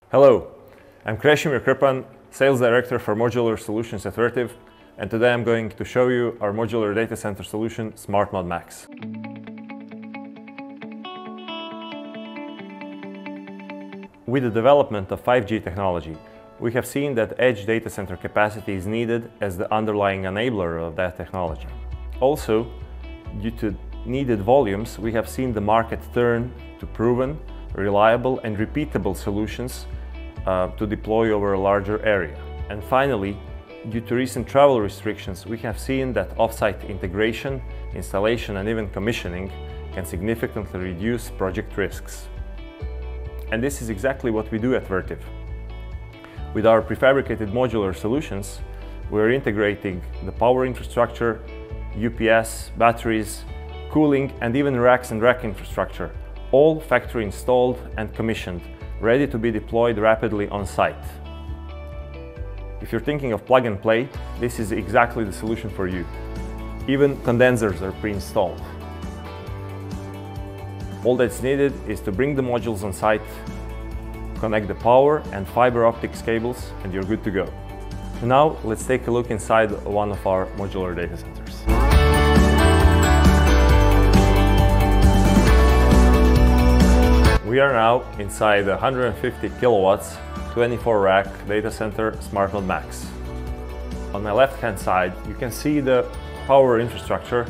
Hello, I'm Krešimir Krpan, Sales Director for Modular Solutions at Vertiv, and today I'm going to show you our modular data center solution, SmartMod Max. With the development of 5G technology, we have seen that edge data center capacity is needed as the underlying enabler of that technology. Also, due to needed volumes, we have seen the market turn to proven, reliable and repeatable solutions to deploy over a larger area. And finally, due to recent travel restrictions, we have seen that off-site integration, installation and even commissioning can significantly reduce project risks. And this is exactly what we do at Vertiv. With our prefabricated modular solutions, we're integrating the power infrastructure, UPS, batteries, cooling and even racks and rack infrastructure, all factory installed and commissioned, ready to be deployed rapidly on site. If you're thinking of plug and play, this is exactly the solution for you. Even condensers are pre-installed. All that's needed is to bring the modules on site, connect the power and fiber optics cables, and you're good to go. Now let's take a look inside one of our modular data centers. We are now inside the 150 kilowatts, 24 rack data center SmartMod Max. On my left hand side, you can see the power infrastructure,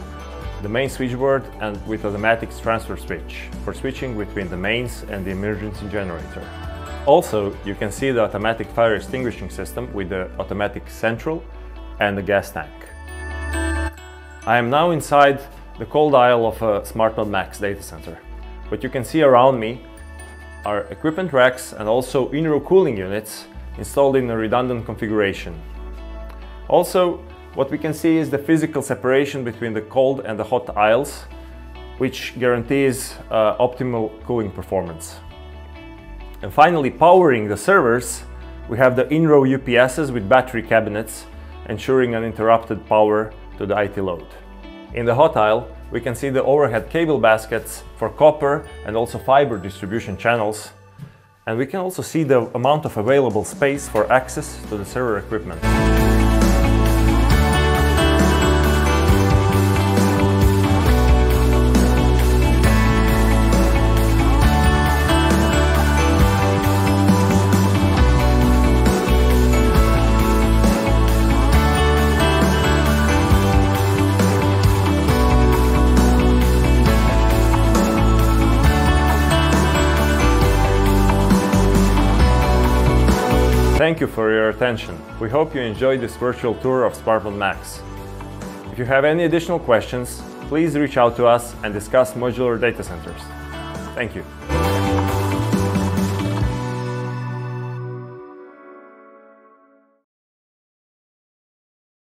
the main switchboard and with automatic transfer switch for switching between the mains and the emergency generator. Also, you can see the automatic fire extinguishing system with the automatic central and the gas tank. I am now inside the cold aisle of a SmartMod Max data center. What you can see around me are equipment racks and also in-row cooling units installed in a redundant configuration. Also, what we can see is the physical separation between the cold and the hot aisles, which guarantees optimal cooling performance. And finally, powering the servers, we have the in-row UPSs with battery cabinets, ensuring uninterrupted power to the IT load. In the hot aisle, we can see the overhead cable baskets for copper and also fiber distribution channels. And we can also see the amount of available space for access to the server equipment. Thank you for your attention. We hope you enjoyed this virtual tour of SmartMod Max. If you have any additional questions, please reach out to us and discuss modular data centers. Thank you.